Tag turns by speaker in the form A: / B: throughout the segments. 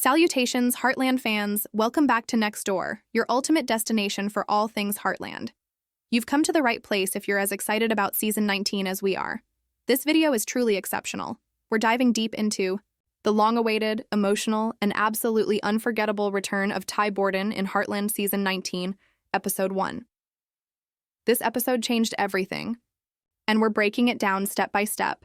A: Salutations, Heartland fans! Welcome back to Next Door, your ultimate destination for all things Heartland. You've come to the right place if you're as excited about Season 19 as we are. This video is truly exceptional. We're diving deep into the long-awaited, emotional, and absolutely unforgettable return of Ty Borden in Heartland Season 19, Episode 1. This episode changed everything, and we're breaking it down step by step.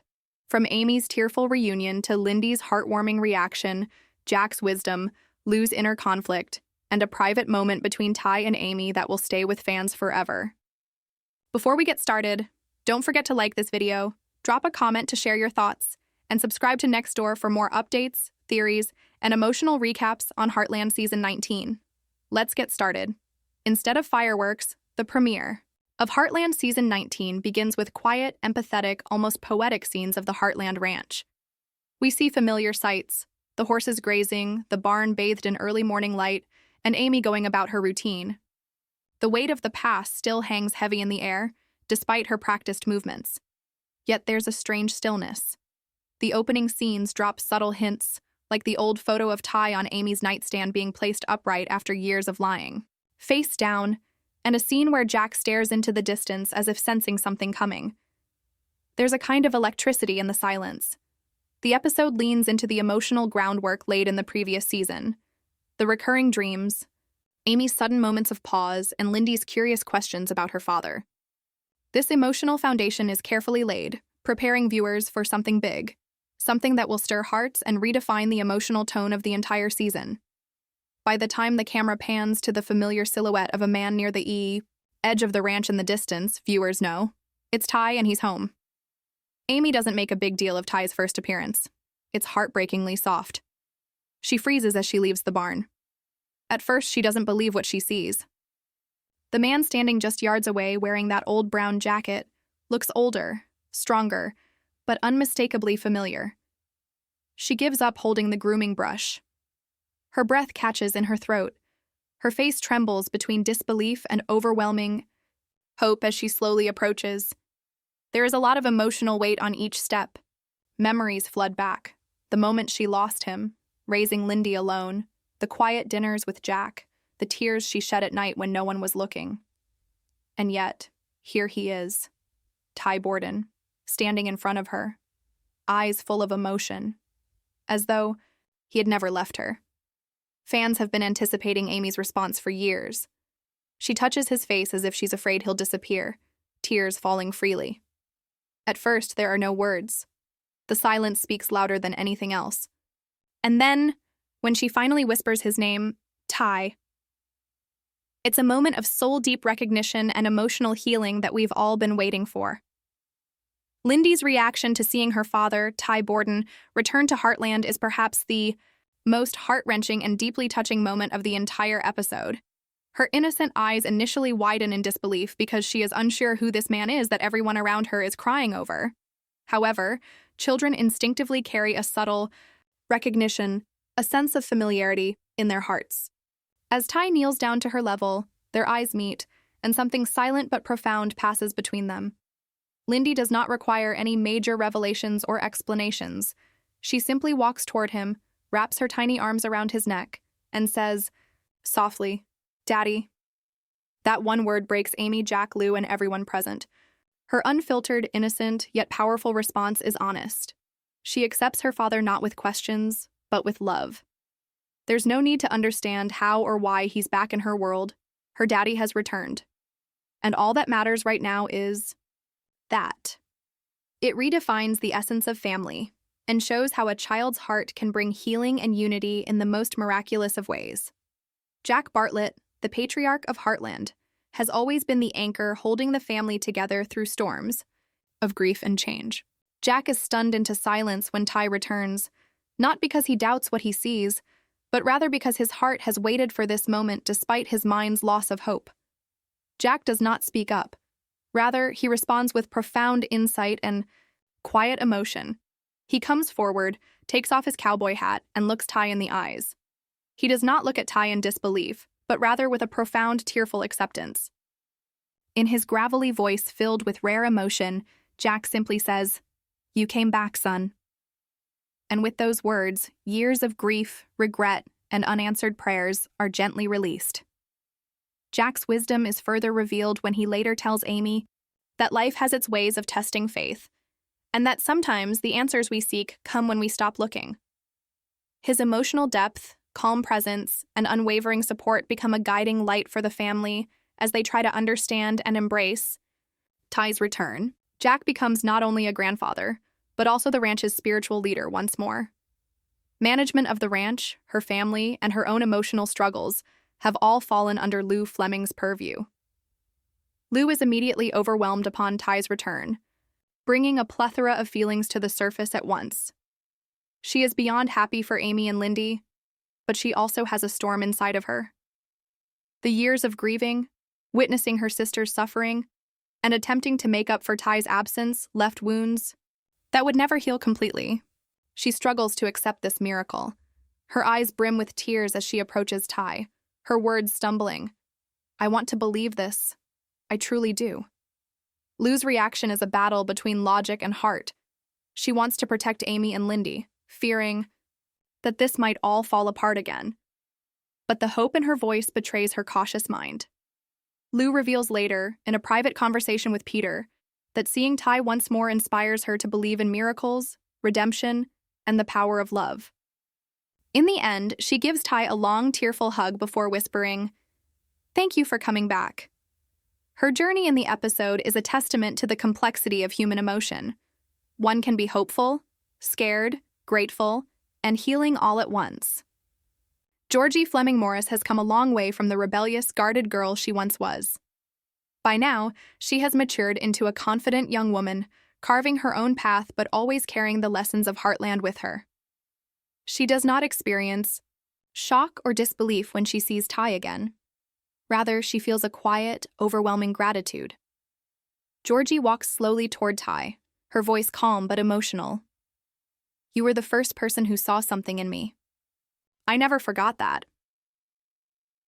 A: From Amy's tearful reunion to Lindy's heartwarming reaction, Jack's wisdom, Lou's inner conflict, and a private moment between Ty and Amy that will stay with fans forever. Before we get started, don't forget to like this video, drop a comment to share your thoughts, and subscribe to Next Door for more updates, theories, and emotional recaps on Heartland Season 19. Let's get started. Instead of fireworks, the premiere of Heartland Season 19 begins with quiet, empathetic, almost poetic scenes of the Heartland Ranch. We see familiar sights, the horses grazing, the barn bathed in early morning light, and Amy going about her routine. The weight of the past still hangs heavy in the air, despite her practiced movements. Yet there's a strange stillness. The opening scenes drop subtle hints, like the old photo of Ty on Amy's nightstand being placed upright after years of lying, face down, and a scene where Jack stares into the distance as if sensing something coming. There's a kind of electricity in the silence. The episode leans into the emotional groundwork laid in the previous season. The recurring dreams, Amy's sudden moments of pause, and Lindy's curious questions about her father. This emotional foundation is carefully laid, preparing viewers for something big, something that will stir hearts and redefine the emotional tone of the entire season. By the time the camera pans to the familiar silhouette of a man near the edge of the ranch in the distance, viewers know it's Ty and he's home. Amy doesn't make a big deal of Ty's first appearance. It's heartbreakingly soft. She freezes as she leaves the barn. At first, she doesn't believe what she sees. The man standing just yards away wearing that old brown jacket looks older, stronger, but unmistakably familiar. She gives up holding the grooming brush. Her breath catches in her throat. Her face trembles between disbelief and overwhelming hope as she slowly approaches. There is a lot of emotional weight on each step. Memories flood back. The moment she lost him, raising Lindy alone, the quiet dinners with Jack, the tears she shed at night when no one was looking. And yet, here he is, Ty Borden, standing in front of her, eyes full of emotion, as though he had never left her. Fans have been anticipating Amy's response for years. She touches his face as if she's afraid he'll disappear, tears falling freely. At first, there are no words. The silence speaks louder than anything else. And then, when she finally whispers his name, Ty, it's a moment of soul-deep recognition and emotional healing that we've all been waiting for. Lindy's reaction to seeing her father, Ty Borden, return to Heartland is perhaps the most heart-wrenching and deeply touching moment of the entire episode. Her innocent eyes initially widen in disbelief because she is unsure who this man is that everyone around her is crying over. However, children instinctively carry a subtle recognition, a sense of familiarity, in their hearts. As Ty kneels down to her level, their eyes meet, and something silent but profound passes between them. Lindy does not require any major revelations or explanations. She simply walks toward him, wraps her tiny arms around his neck, and says, softly, "Daddy." That one word breaks Amy, Jack, Lou, and everyone present. Her unfiltered, innocent, yet powerful response is honest. She accepts her father not with questions, but with love. There's no need to understand how or why he's back in her world. Her daddy has returned. And all that matters right now is that. It redefines the essence of family and shows how a child's heart can bring healing and unity in the most miraculous of ways. Jack Bartlett, the patriarch of Heartland, has always been the anchor holding the family together through storms of grief and change. Jack is stunned into silence when Ty returns, not because he doubts what he sees, but rather because his heart has waited for this moment despite his mind's loss of hope. Jack does not speak up. Rather, he responds with profound insight and quiet emotion. He comes forward, takes off his cowboy hat, and looks Ty in the eyes. He does not look at Ty in disbelief, but rather with a profound, tearful acceptance. In his gravelly voice filled with rare emotion, Jack simply says, "You came back, son." And with those words, years of grief, regret, and unanswered prayers are gently released. Jack's wisdom is further revealed when he later tells Amy that life has its ways of testing faith, and that sometimes the answers we seek come when we stop looking. His emotional depth, calm presence, and unwavering support become a guiding light for the family as they try to understand and embrace Ty's return. Jack becomes not only a grandfather, but also the ranch's spiritual leader once more. Management of the ranch, her family, and her own emotional struggles have all fallen under Lou Fleming's purview. Lou is immediately overwhelmed upon Ty's return, bringing a plethora of feelings to the surface at once. She is beyond happy for Amy and Lindy, but she also has a storm inside of her. The years of grieving, witnessing her sister's suffering, and attempting to make up for Ty's absence left wounds that would never heal completely. She struggles to accept this miracle. Her eyes brim with tears as she approaches Ty, her words stumbling. "I want to believe this. I truly do." Lou's reaction is a battle between logic and heart. She wants to protect Amy and Lindy, fearing that this might all fall apart again. But the hope in her voice betrays her cautious mind. Lou reveals later, in a private conversation with Peter, that seeing Ty once more inspires her to believe in miracles, redemption, and the power of love. In the end, she gives Ty a long, tearful hug before whispering, "Thank you for coming back." Her journey in the episode is a testament to the complexity of human emotion. One can be hopeful, scared, grateful, and healing all at once. Georgie Fleming Morris has come a long way from the rebellious, guarded girl she once was. By now, she has matured into a confident young woman, carving her own path but always carrying the lessons of Heartland with her. She does not experience shock or disbelief when she sees Ty again. Rather, she feels a quiet, overwhelming gratitude. Georgie walks slowly toward Ty, her voice calm but emotional. "You were the first person who saw something in me. I never forgot that."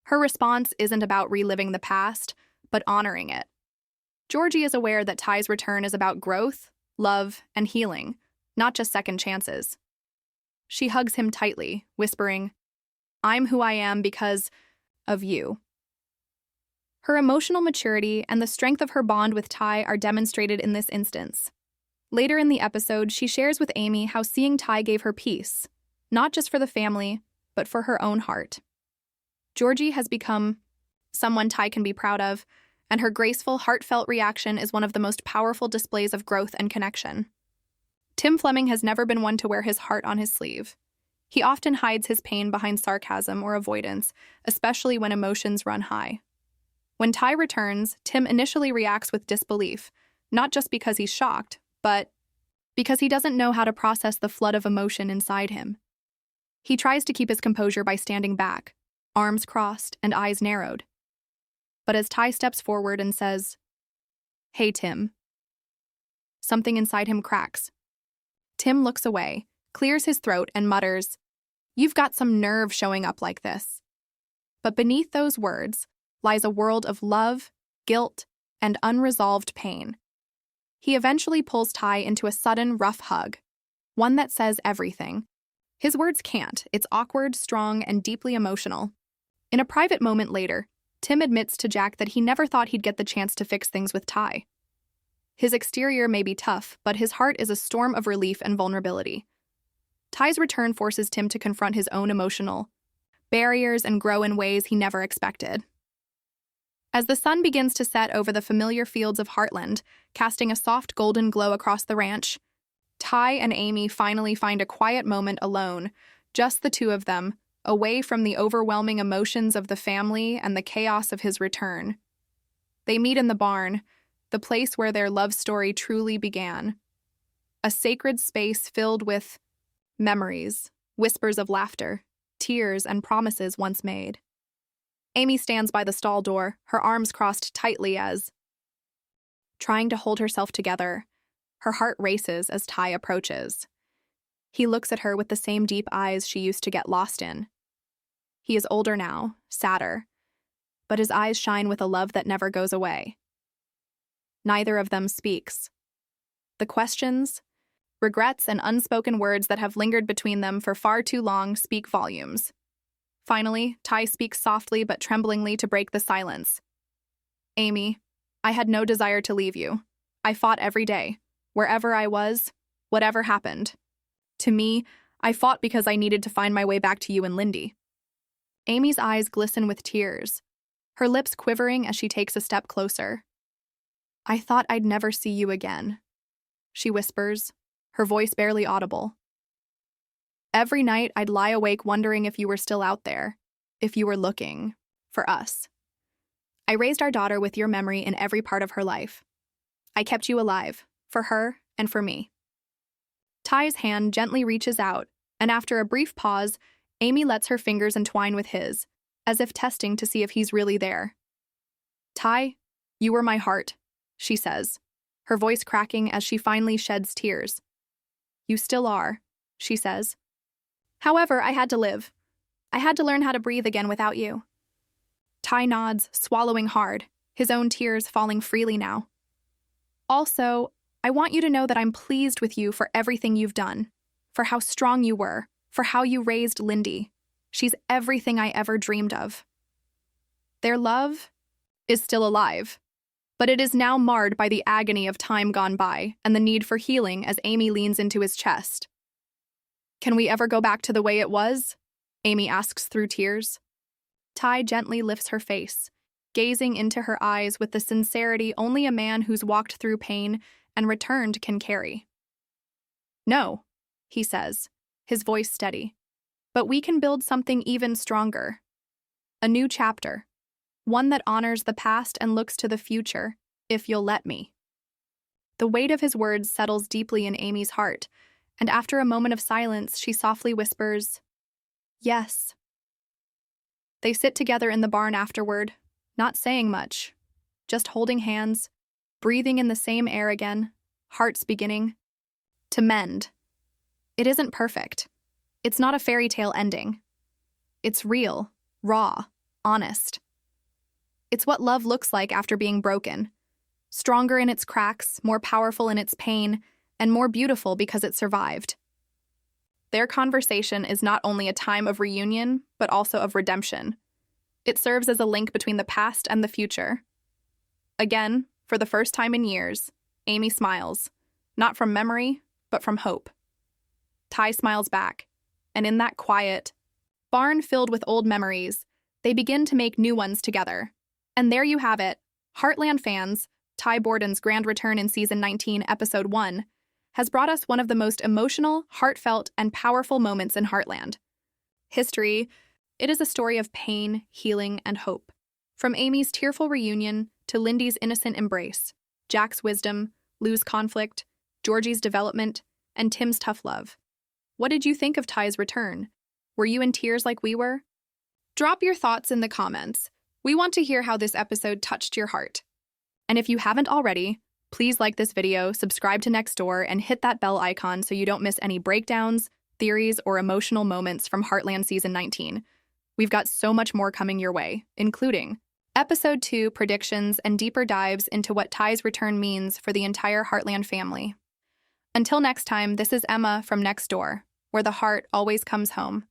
A: Her response isn't about reliving the past, but honoring it. Georgie is aware that Ty's return is about growth, love, and healing, not just second chances. She hugs him tightly, whispering, "I'm who I am because of you." Her emotional maturity and the strength of her bond with Ty are demonstrated in this instance. Later in the episode, she shares with Amy how seeing Ty gave her peace, not just for the family, but for her own heart. Georgie has become someone Ty can be proud of, and her graceful, heartfelt reaction is one of the most powerful displays of growth and connection. Tim Fleming has never been one to wear his heart on his sleeve. He often hides his pain behind sarcasm or avoidance, especially when emotions run high. When Ty returns, Tim initially reacts with disbelief, not just because he's shocked, but because he doesn't know how to process the flood of emotion inside him. He tries to keep his composure by standing back, arms crossed and eyes narrowed. But as Ty steps forward and says, "Hey, Tim," something inside him cracks. Tim looks away, clears his throat, and mutters, "You've got some nerve showing up like this." But beneath those words lies a world of love, guilt, and unresolved pain. He eventually pulls Ty into a sudden, rough hug, one that says everything. His words can't. It's awkward, strong, and deeply emotional. In a private moment later, Tim admits to Jack that he never thought he'd get the chance to fix things with Ty. His exterior may be tough, but his heart is a storm of relief and vulnerability. Ty's return forces Tim to confront his own emotional barriers and grow in ways he never expected. As the sun begins to set over the familiar fields of Heartland, casting a soft golden glow across the ranch, Ty and Amy finally find a quiet moment alone, just the two of them, away from the overwhelming emotions of the family and the chaos of his return. They meet in the barn, the place where their love story truly began. A sacred space filled with memories, whispers of laughter, tears, and promises once made. Amy stands by the stall door, her arms crossed tightly as, trying to hold herself together, her heart races as Ty approaches. He looks at her with the same deep eyes she used to get lost in. He is older now, sadder, but his eyes shine with a love that never goes away. Neither of them speaks. The questions, Regrets and unspoken words that have lingered between them for far too long speak volumes. Finally, Ty speaks softly but tremblingly to break the silence. Amy, I had no desire to leave you. I fought every day, wherever I was, whatever happened. To me, I fought because I needed to find my way back to you and Lindy. Amy's eyes glisten with tears, her lips quivering as she takes a step closer. I thought I'd never see you again, she whispers, her voice barely audible. Every night I'd lie awake wondering if you were still out there, if you were looking for us. I raised our daughter with your memory in every part of her life. I kept you alive, for her and for me. Ty's hand gently reaches out, and after a brief pause, Amy lets her fingers entwine with his, as if testing to see if he's really there. Ty, you were my heart, she says, her voice cracking as she finally sheds tears. You still are, she says. However, I had to live. I had to learn how to breathe again without you. Ty nods, swallowing hard, his own tears falling freely now. Also, I want you to know that I'm pleased with you for everything you've done, for how strong you were, for how you raised Lindy. She's everything I ever dreamed of. Their love is still alive, but it is now marred by the agony of time gone by and the need for healing as Amy leans into his chest. Can we ever go back to the way it was? Amy asks through tears. Ty gently lifts her face, gazing into her eyes with the sincerity only a man who's walked through pain and returned can carry. No, he says, his voice steady. But we can build something even stronger. A new chapter. One that honors the past and looks to the future, if you'll let me. The weight of his words settles deeply in Amy's heart, and after a moment of silence, she softly whispers, yes. They sit together in the barn afterward, not saying much, just holding hands, breathing in the same air again, hearts beginning to mend. It isn't perfect. It's not a fairy tale ending. It's real, raw, honest. It's what love looks like after being broken. Stronger in its cracks, more powerful in its pain, and more beautiful because it survived. Their conversation is not only a time of reunion, but also of redemption. It serves as a link between the past and the future. Again, for the first time in years, Amy smiles, not from memory, but from hope. Ty smiles back, and in that quiet barn filled with old memories, they begin to make new ones together. And there you have it, Heartland fans, Ty Borden's grand return in Season 19, Episode 1, has brought us one of the most emotional, heartfelt, and powerful moments in Heartland. History, it is a story of pain, healing, and hope. From Amy's tearful reunion to Lindy's innocent embrace, Jack's wisdom, Lou's conflict, Georgie's development, and Tim's tough love. What did you think of Ty's return? Were you in tears like we were? Drop your thoughts in the comments. We want to hear how this episode touched your heart. And if you haven't already, please like this video, subscribe to Nextdoor, and hit that bell icon so you don't miss any breakdowns, theories, or emotional moments from Heartland Season 19. We've got so much more coming your way, including Episode 2 predictions and deeper dives into what Ty's return means for the entire Heartland family. Until next time, this is Emma from Nextdoor, where the heart always comes home.